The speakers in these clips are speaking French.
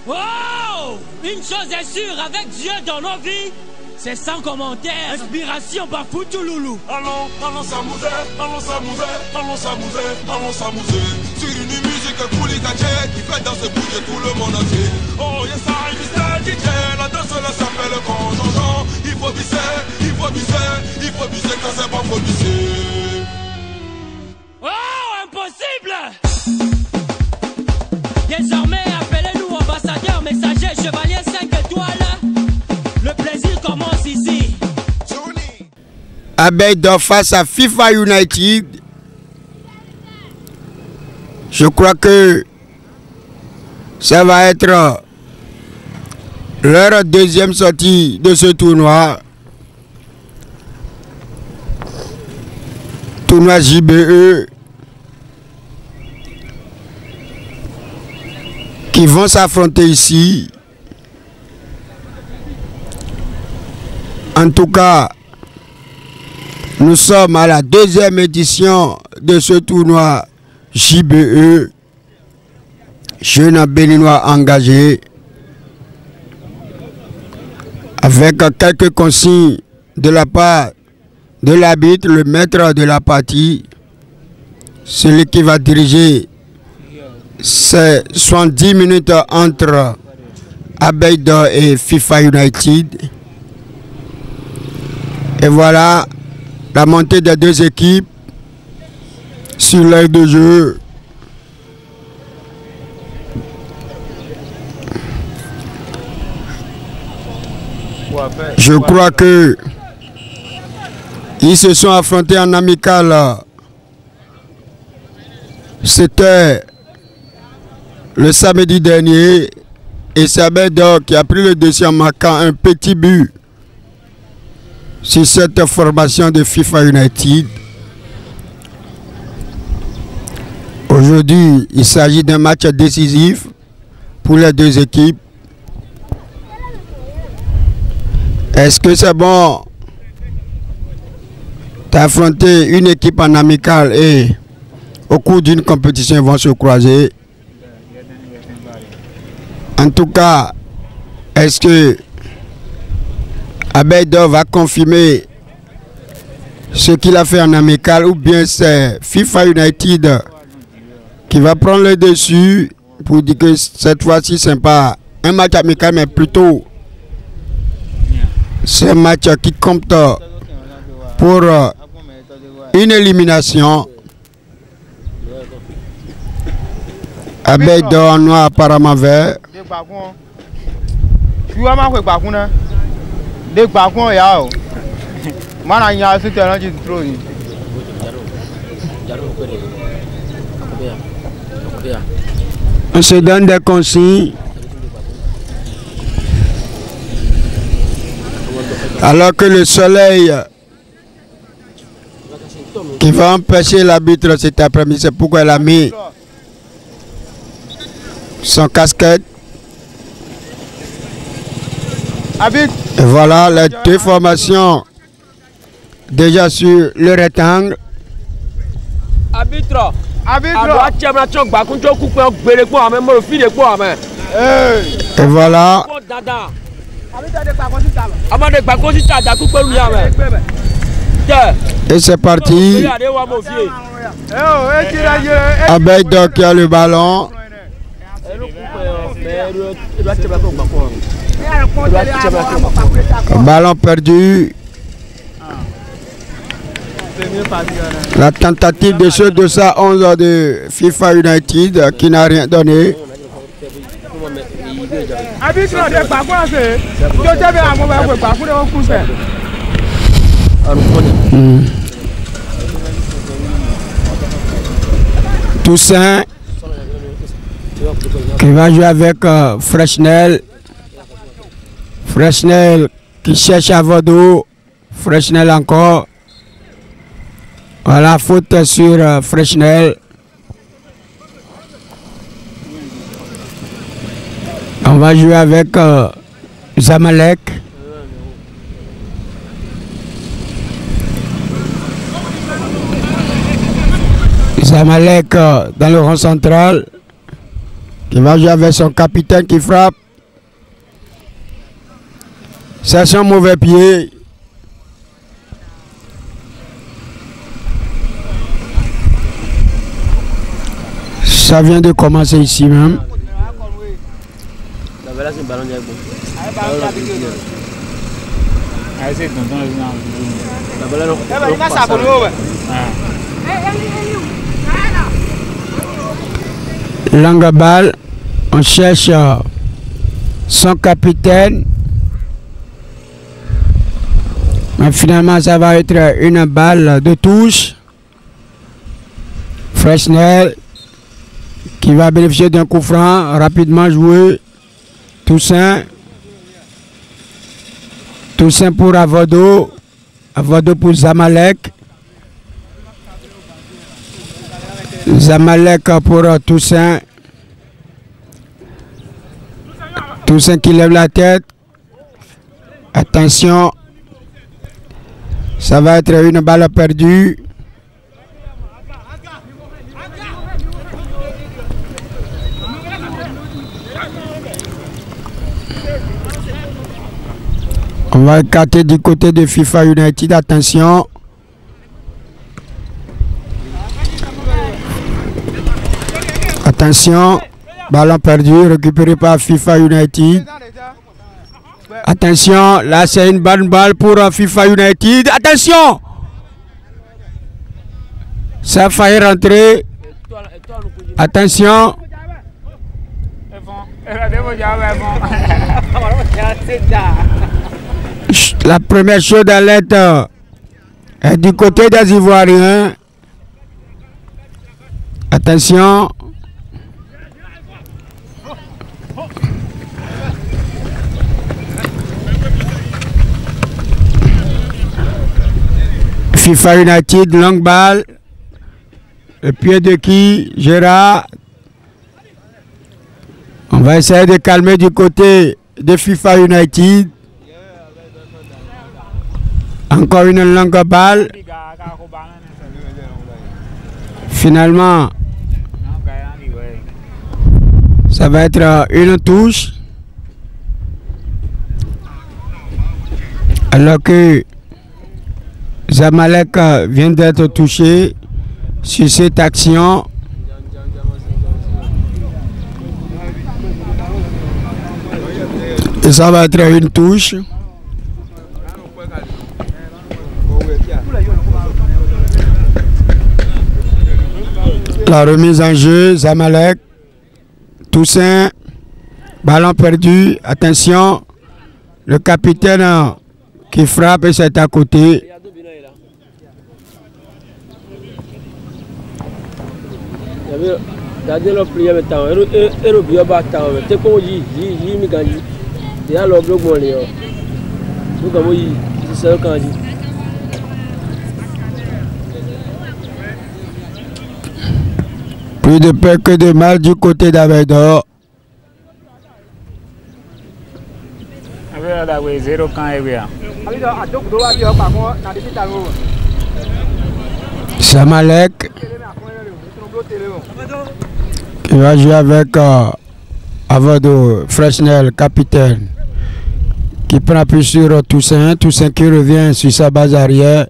Wow! Une chose est sûre, avec Dieu dans nos vies, c'est sans commentaire. Inspiration par Foutou Loulou. Allons s'amuser, allons s'amuser, allons s'amuser, allons s'amuser. Sur une musique cool et qui fait danser bouger tout le monde entier. Oh yes, I Mr. DJ, la danse là s'appelle Conjonjon. Il faut visser, il faut visser, il faut visser quand c'est bon, faut visser. Oh, impossible! Désormais, appelez-nous ambassadeur, messager, chevalier 5 étoiles. Le plaisir commence ici. Abeille d'or face à FIFA United. Je crois que ça va être leur deuxième sortie de ce tournoi. Tournoi JBE. Qui vont s'affronter ici. En tout cas, nous sommes à la deuxième édition de ce tournoi JBE. Jeunes béninois engagés. Avec quelques consignes de la part de l'arbitre, le maître de la partie. Celui qui va diriger ces 70 minutes entre Abeille d'or et FIFA United. Et voilà la montée des deux équipes sur l'aire de jeu. Je crois que ils se sont affrontés en amical. C'était le samedi dernier et c'est Abeille d'or qui a pris le dessus en marquant un petit but sur cette formation de FIFA United. Aujourd'hui, il s'agit d'un match décisif pour les deux équipes. Est-ce que c'est bon d'affronter une équipe en amical et au cours d'une compétition ils vont se croiser? En tout cas, est-ce que Abeille d'or va confirmer ce qu'il a fait en amical ou bien c'est FIFA United qui va prendre le dessus pour dire que cette fois-ci ce n'est pas un match amical mais plutôt c'est un match qui compte pour une élimination. Abeille d'or en noir apparemment vert. On se donne des consignes. Alors que le soleil qui va empêcher l'arbitre cet après-midi, c'est pourquoi elle a mis son casquette. Et voilà les deux formations déjà sur le rectangle. Arbitre. Et voilà. Et c'est parti. Abeille d'or qui a le ballon. Ballon perdu. La tentative de ce 211 de FIFA United qui n'a rien donné. Toussaint qui va jouer avec Fresnel. Fresnel qui cherche à Vaudou. Fresnel encore. Voilà, faute sur Fresnel. On va jouer avec Zamalek. Zamalek dans le rond central. qui va jouer avec son capitaine qui frappe. C'est son mauvais pied. Ça vient de commencer ici même. Longue balle, on cherche son capitaine. Mais finalement, ça va être une balle de touche. Fresnel qui va bénéficier d'un coup franc, rapidement joué. Toussaint. Toussaint pour Avodo. Avodo pour Zamalek. Zamalek pour Toussaint. Toussaint qui lève la tête. Attention. Ça va être une balle perdue. On va écarter du côté de FIFA United. Attention. Attention. Ballon perdu. Récupéré par FIFA United. Attention. Là, c'est une bonne balle pour FIFA United. Attention. Ça a failli rentrer. Attention. La première chose d'alerte est du côté des Ivoiriens. Attention. FIFA United, longue balle. Le pied de qui? Gérard. On va essayer de calmer du côté de FIFA United. Encore une longue balle. Finalement, ça va être une touche. Alors que Zamalek vient d'être touché sur cette action. Et ça va être une touche. La remise en jeu, Zamalek, Toussaint, ballon perdu, attention, le capitaine qui frappe et c'est à côté. Plus de peur que de mal du côté d'Avedor. Zamalek qui va jouer avec Avodo, Fresnel, capitaine, qui prend appui sur Toussaint. Toussaint qui revient sur sa base arrière.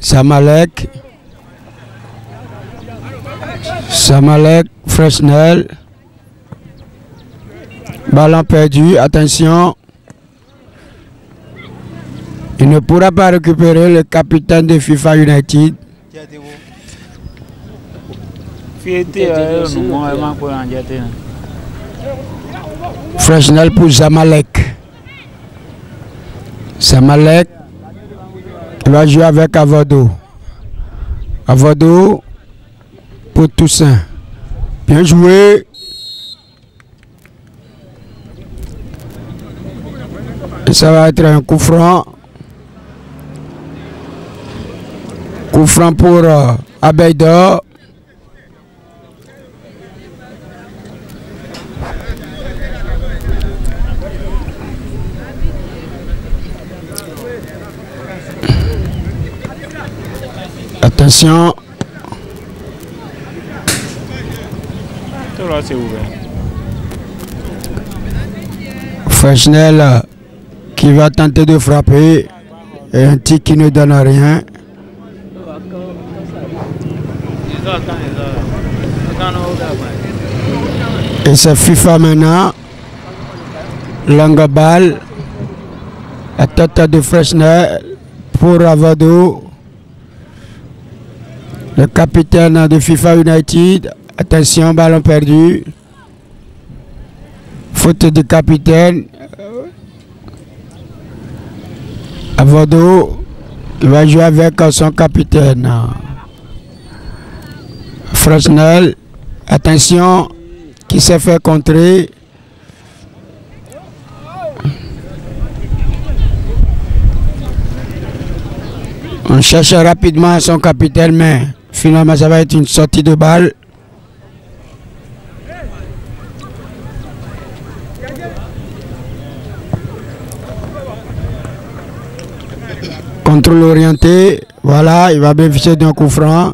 Zamalek. Zamalek, Fresnel. Ballon perdu, attention. Il ne pourra pas récupérer le capitaine de FIFA United. Fresnel pour Zamalek. Zamalek va jouer avec Avodo. Avodo pour Toussaint. Bien joué. Et ça va être un coup franc. Coup franc pour Abeidor. Attention. Là, c'est ouvert. Fresnel qui va tenter de frapper. Et un tir qui ne donne rien. Et c'est FIFA maintenant. Longue balle. La tête de Fresnel pour Avado. Le capitaine de FIFA United. Attention, ballon perdu. Faute du capitaine. Avado qui va jouer avec son capitaine. Fresnel. Attention, qui s'est fait contrer. On cherche rapidement son capitaine, mais finalement ça va être une sortie de balle. Contrôle orienté, voilà, il va bénéficier d'un coup franc.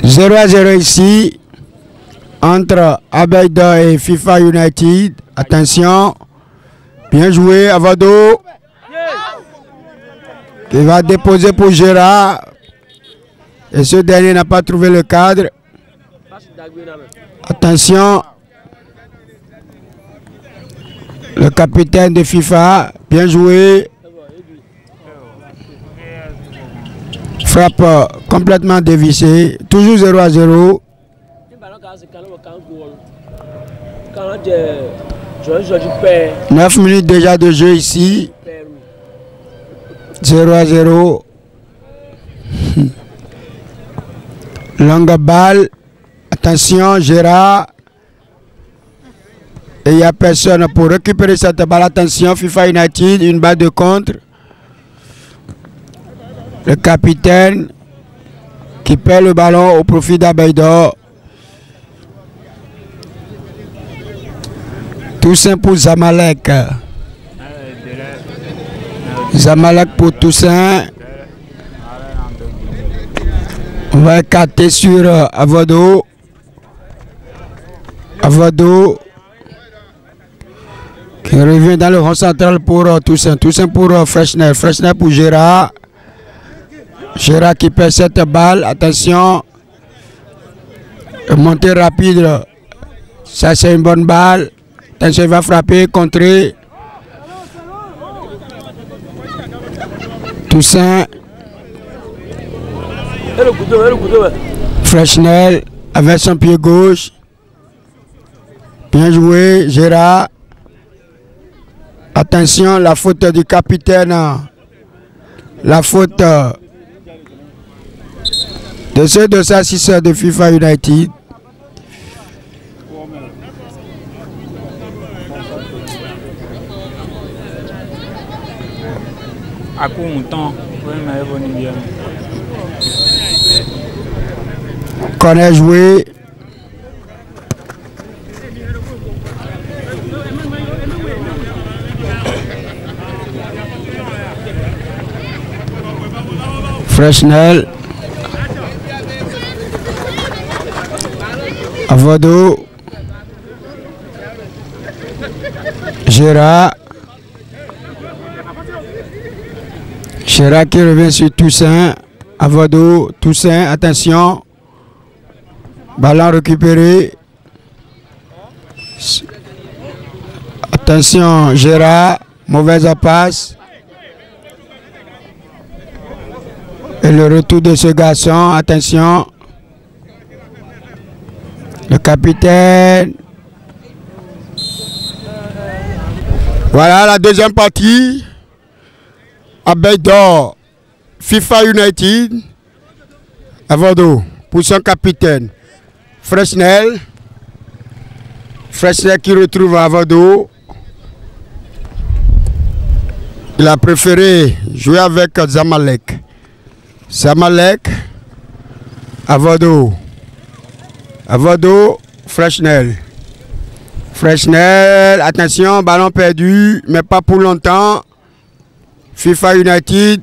0-0 ici entre Abeida et FIFA United. Attention, bien joué, Avado qui va déposer pour Gérard. Et ce dernier n'a pas trouvé le cadre. Attention, le capitaine de FIFA, bien joué. Frappe complètement dévissée, toujours 0-0. 9 minutes déjà de jeu ici. 0-0. Longue balle. Attention, Gérard. Et il n'y a personne pour récupérer cette balle. Attention, FIFA United, une balle de contre. Le capitaine qui perd le ballon au profit d'Abeida. Toussaint pour Zamalek. Zamalek pour Toussaint. On va écarter sur Avado. Avado qui revient dans le rond central pour Toussaint. Toussaint pour Fresnel. Fresnel pour Gérard. Gérard qui perd cette balle. Attention. Montée rapide. Ça, c'est une bonne balle. Attention, il va frapper, contrer. Toussaint. Fresnel avec son pied gauche. Bien joué, Gérard. Attention, la faute du capitaine. La faute de ceux de sa 6 de FIFA United. À court temps, Qu'on a joué. Fresnel. Avado. Gérard. Gérard qui revient sur Toussaint. Avado. Toussaint. Attention. Ballon récupéré. Attention. Gérard. Mauvaise passe. Et le retour de ce garçon. Attention. Le capitaine. Voilà la deuxième partie. Abeida, FIFA United. Avado pour son capitaine. Fresnel. Fresnel qui retrouve Avado. Il a préféré jouer avec Zamalek. Zamalek. Avado. Avado, Fresnel. Fresnel, attention, ballon perdu, mais pas pour longtemps. FIFA United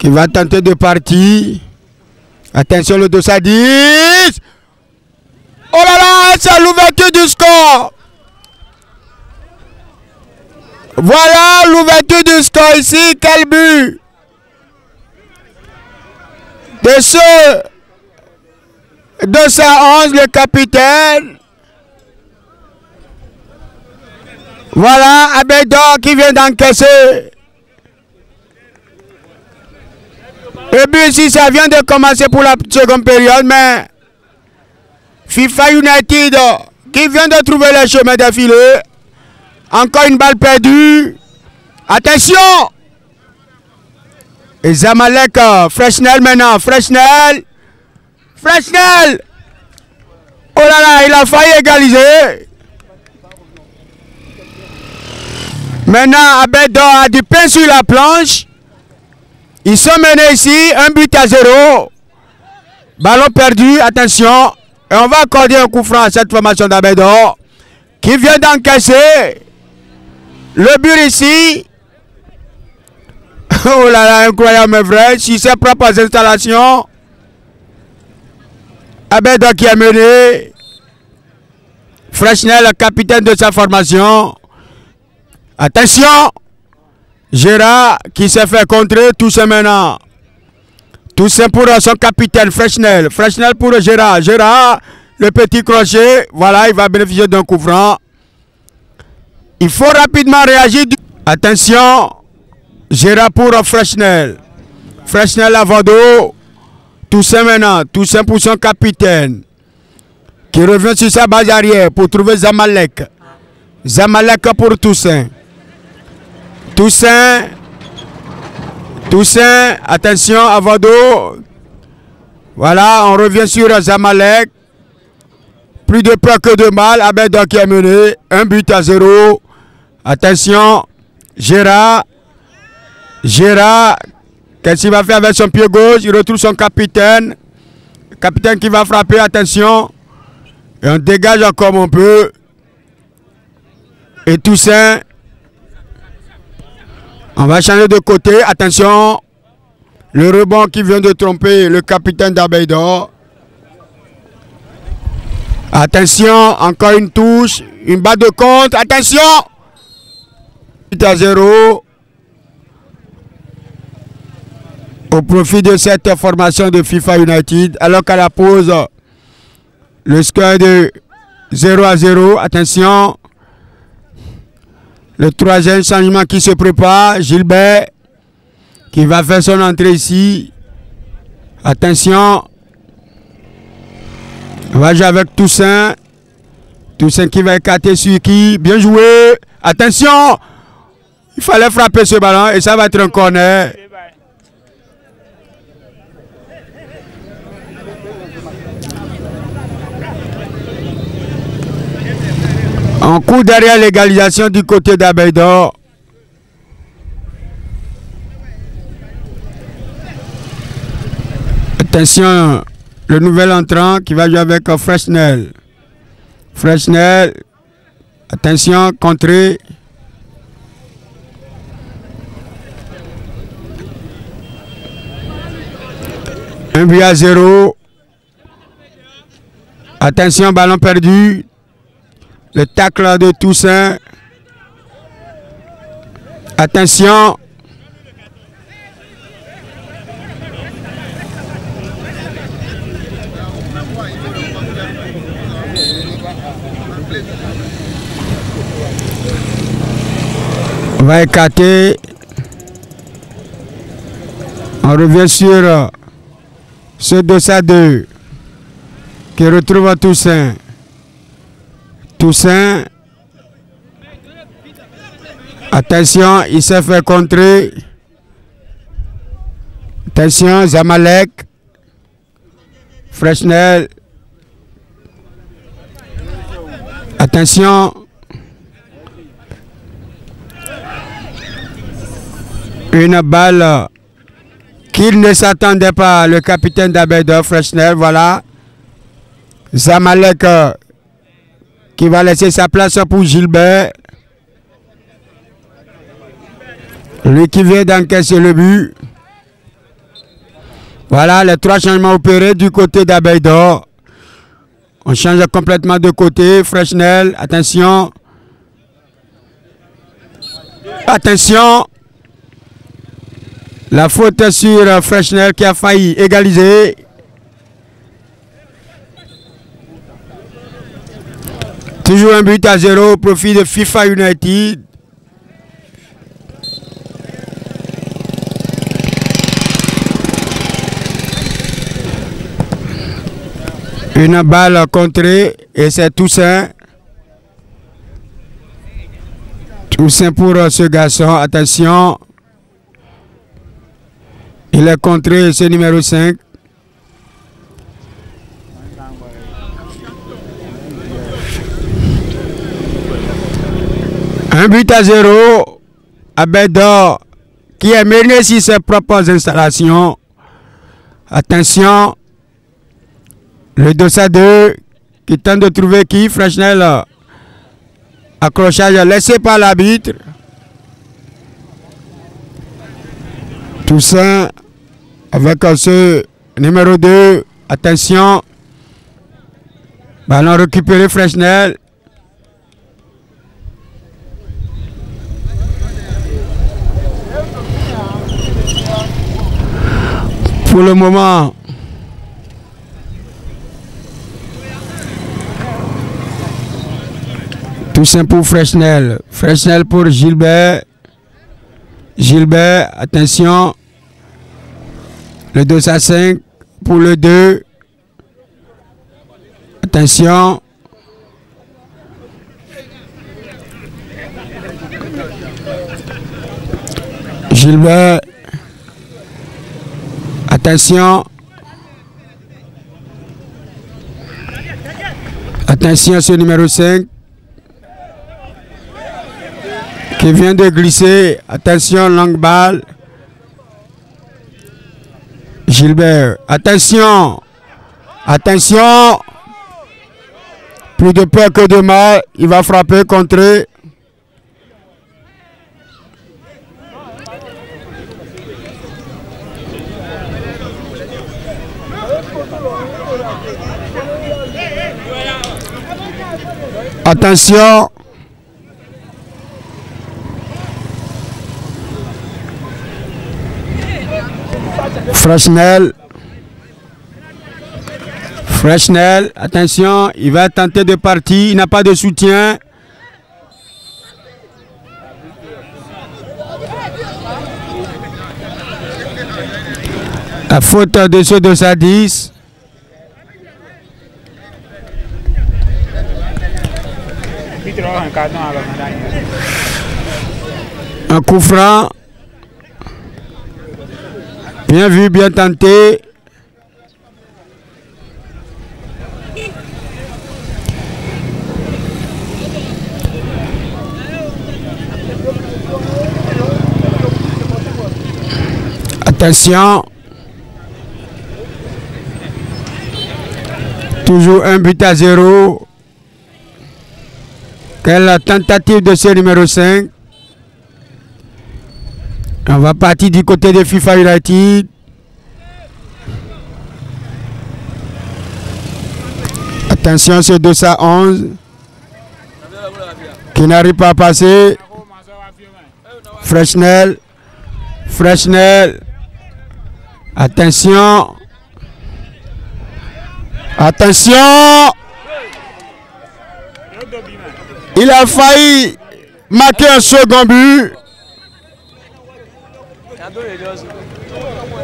qui va tenter de partir. Attention, le 2 à 10. Oh là là, c'est l'ouverture du score. Voilà l'ouverture du score ici. Quel but de ce 211, le capitaine. Voilà, Abedor qui vient d'encaisser. Le but ici, ça vient de commencer pour la seconde période, mais FIFA United qui vient de trouver le chemin d'affilée. Encore une balle perdue. Attention! Et Zamalek, Fresnel maintenant, Fresnel! Fresnel! Oh là là, il a failli égaliser. Maintenant, Abedor a du pain sur la planche. Ils sont menés ici, 1-0. Ballon perdu, attention. Et on va accorder un coup franc à cette formation d'Abedor qui vient d'encaisser. Le but ici. Oh là là, incroyable mais vrai. Si ses propres installations. Abedor qui a mené. Fresnel, le capitaine de sa formation. Attention. Gérard qui s'est fait contrer, Toussaint maintenant. Toussaint pour son capitaine, Fresnel. Fresnel pour Gérard. Gérard, le petit crochet. Voilà, il va bénéficier d'un coup franc. Il faut rapidement réagir. Attention. Gérard pour Fresnel. Fresnel avant d'eau. Toussaint maintenant. Toussaint pour son capitaine. Qui revient sur sa base arrière pour trouver Zamalek. Zamalek pour Toussaint. Toussaint, attention, avant d'eau. Voilà, on revient sur Zamalek. Plus de peur que de mal. Abedor qui a mené 1-0. Attention, Gérard. Gérard, qu'est-ce qu'il va faire avec son pied gauche? Il retrouve son capitaine. Le capitaine qui va frapper, attention. Et on dégage encore un peu. Et Toussaint. On va changer de côté. Attention. Le rebond qui vient de tromper le capitaine d'Abedor. Attention. Encore une touche. Une balle de compte. Attention. 8-0. Au profit de cette formation de FIFA United. Alors qu'à la pause, le score est de 0-0. Attention. Le troisième changement qui se prépare, Gilbert, qui va faire son entrée ici. Attention. On va jouer avec Toussaint. Toussaint qui va écarter sur qui. Bien joué. Attention. Il fallait frapper ce ballon et ça va être un corner. On court derrière l'égalisation du côté d'Abedor. Attention, le nouvel entrant qui va jouer avec Fresnel. Fresnel, attention, contré. Un but à 0. Attention, ballon perdu. Le tacle de Toussaint. Attention. On va écarter. On revient sur ce 2-2 qui retrouve Toussaint. Toussaint. Attention, il s'est fait contrer. Attention, Zamalek. Fresnel. Attention. Une balle qu'il ne s'attendait pas, le capitaine d'Abedor, Fresnel, voilà. Zamalek qui va laisser sa place pour Gilbert. Lui qui vient d'encaisser le but. Voilà les 3 changements opérés du côté d'Abeille d'Or. On change complètement de côté. Fresnel, attention. Attention. La faute sur Fresnel qui a failli égaliser. Toujours un but à 0 au profit de FIFA United. Une balle contrée et c'est Toussaint. Toussaint pour ce garçon. Attention. Il est contré, c'est numéro 5. Un but à 0. Abeille d'Or qui est mené sur ses propres installations. Attention. Le 2-2 qui tente de trouver qui? Fresnel. Accrochage laissé par l'arbitre. Toussaint avec ce numéro 2. Attention. Ballon récupéré Fresnel. Pour le moment, Toussaint pour Fresnel. Fresnel pour Gilbert. Gilbert, attention. Le 2-5 pour le 2. Attention. Gilbert. Attention. Attention, ce numéro 5. Qui vient de glisser. Attention, longue balle. Gilbert. Attention. Attention. Plus de peur que de mal. Il va frapper, contrer. Attention. Fresnel. Fresnel, attention, il va tenter de partir, il n'a pas de soutien. La faute de ceux de Sadis. Un coup franc. Bien vu, bien tenté. Attention. Toujours un but à 0. Quelle tentative de ce numéro 5. On va partir du côté de FIFA United. Attention, c'est 211 qui n'arrive pas à passer. Fresnel. Fresnel. Attention. Attention. Il a failli marquer un second but.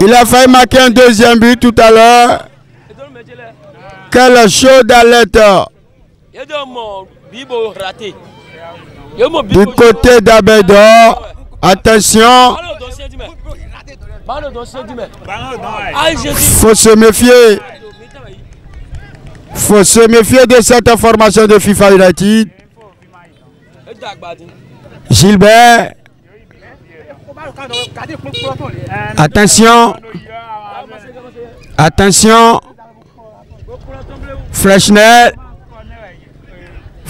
Il a failli marquer un deuxième but tout à l'heure. Quel show d'alerte. Du côté d'Abeille d'Or. Attention. Faut se méfier. Faut se méfier de cette information de FIFA United. Gilbert. Attention. Attention. Fresnel.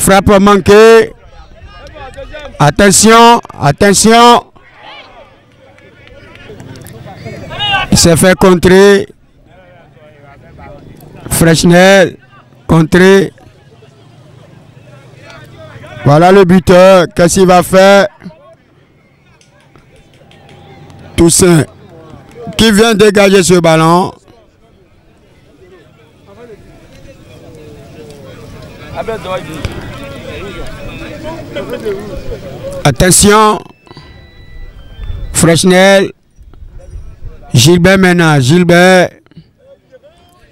Frappe manquée. Attention, attention. Il s'est fait contrer. Fresnel, contré. Voilà le buteur. Qu'est-ce qu'il va faire? Toussaint, qui vient dégager ce ballon. Attention. Fresnel. Gilbert maintenant. Gilbert.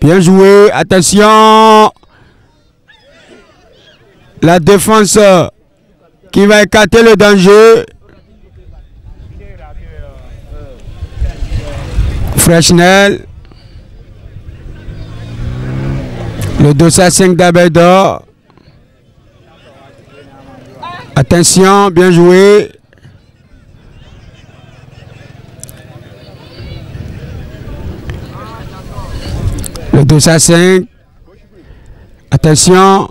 Bien joué. Attention. La défense qui va écarter le danger. Fresnel. Le 2-5 d'Abedor. Attention, bien joué. Le 2-5. Attention.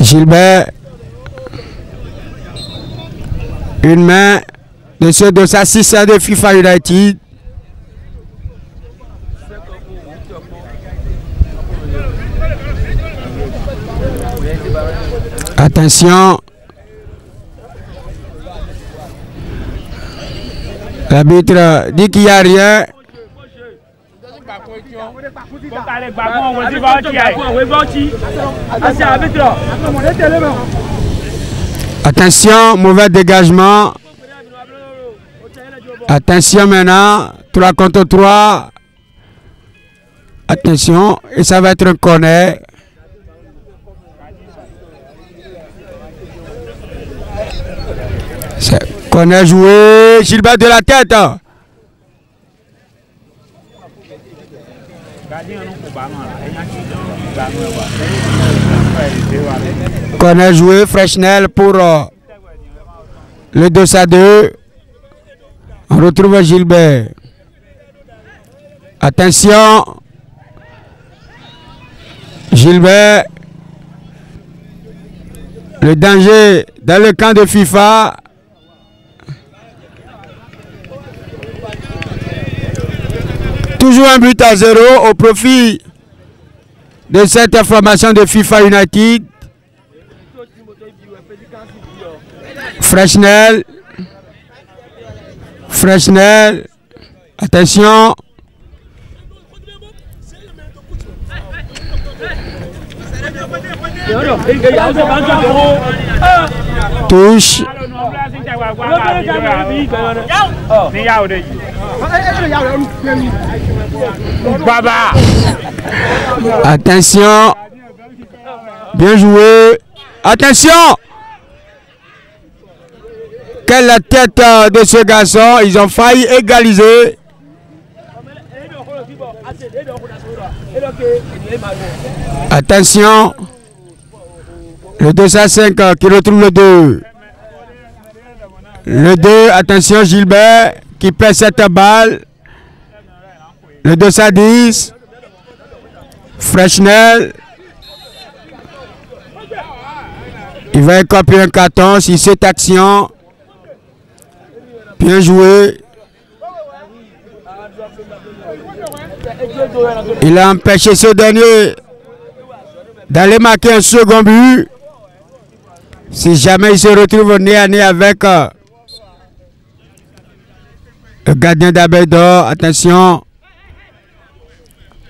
Gilbert. Une main de ce 2-6 de FIFA United. Attention. L'arbitre dit qu'il n'y a rien. Attention, mauvais dégagement. Attention maintenant, 3 contre 3. Attention, et ça va être un corner. Corner joué, Gilbert de la tête. Corner joué, Fresnel pour le 2-2. On retrouve Gilbert. Attention. Gilbert. Le danger dans le camp de FIFA. Toujours un but à 0 au profit de cette formation de FIFA United. Fresnel. Fresnel. Attention. Touche. Attention. Bien joué. Attention. Quelle la tête de ce garçon. Ils ont failli égaliser. Attention. Le 2-5 qui retrouve le 2. Le 2, attention Gilbert qui perd cette balle. Le 2-10. Fresnel. Il va écoper un carton sur cette action. Bien joué. Il a empêché ce dernier d'aller marquer un second but. Si jamais il se retrouve nez à nez avec le gardien d'Abedor. Attention.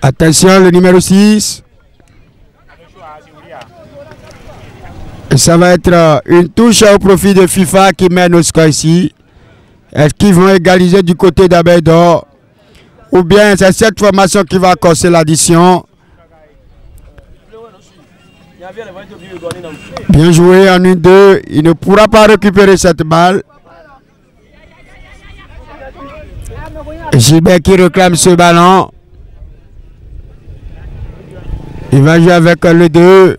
Attention, le numéro 6. Et ça va être une touche au profit de FIFA qui mène au score ici. Est-ce qu'ils vont égaliser du côté d'Abedor? Ou bien c'est cette formation qui va casser l'addition? Bien joué en 1-2. Il ne pourra pas récupérer cette balle. Gilbert qui réclame ce ballon. Il va jouer avec le 2.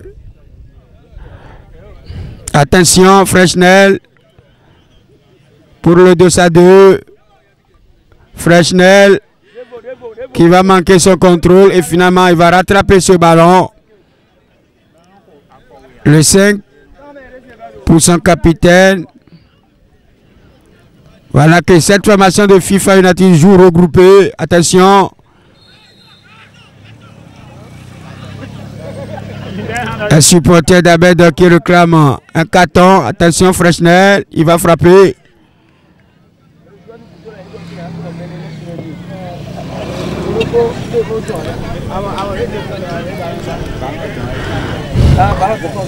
Attention, Fresnel. Pour le 2-2. Fresnel qui va manquer son contrôle et finalement il va rattraper ce ballon. Le 5 pour son capitaine. Voilà que cette formation de FIFA United joue regroupée. Attention. Un supporter d'Abed qui réclame un carton. Attention Fresnel, il va frapper.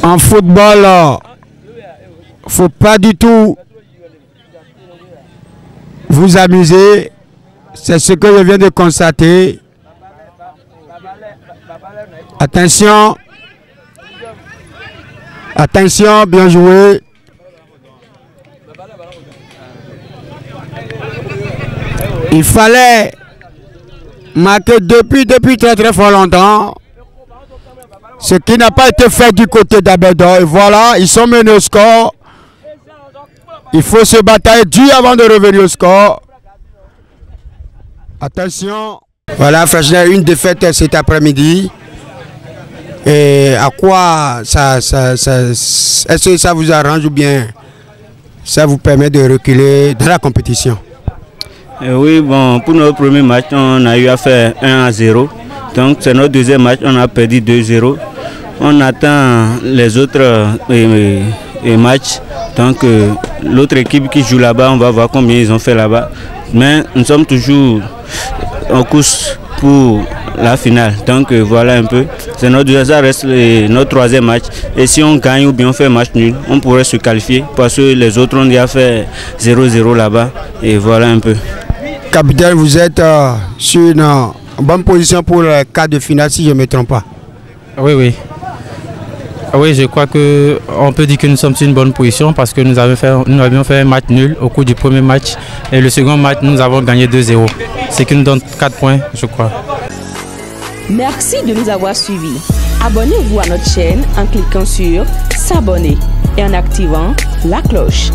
En football, faut pas du tout vous amuser. C'est ce que je viens de constater. Attention. Attention, bien joué. Il fallait marquer depuis très fort longtemps. Ce qui n'a pas été fait du côté d'Abedon. Et voilà, ils sont menés au score. Il faut se batailler dur avant de revenir au score. Attention. Voilà, Fresnel, une défaite cet après-midi. Et à quoi est-ce que ça vous arrange ou bien ça vous permet de reculer dans la compétition? Oui, bon, pour notre premier match, on a eu à faire 1-0. Donc c'est notre deuxième match, on a perdu 2-0. On attend les autres matchs. Donc l'autre équipe qui joue là-bas, on va voir combien ils ont fait là-bas. Mais nous sommes toujours en course pour la finale. Donc voilà un peu. C'est ça reste notre troisième match. Et si on gagne ou bien on fait match nul, on pourrait se qualifier parce que les autres ont déjà fait 0-0 là-bas. Et voilà un peu. Capitaine, vous êtes sur une bonne position pour le quart de finale si je ne me trompe pas. Oui, oui. Oui, je crois qu'on peut dire que nous sommes sur une bonne position parce que nous avions fait un match nul au cours du premier match. Et le second match, nous avons gagné 2-0. Ce qui nous donne 4 points, je crois. Merci de nous avoir suivis. Abonnez-vous à notre chaîne en cliquant sur s'abonner et en activant la cloche.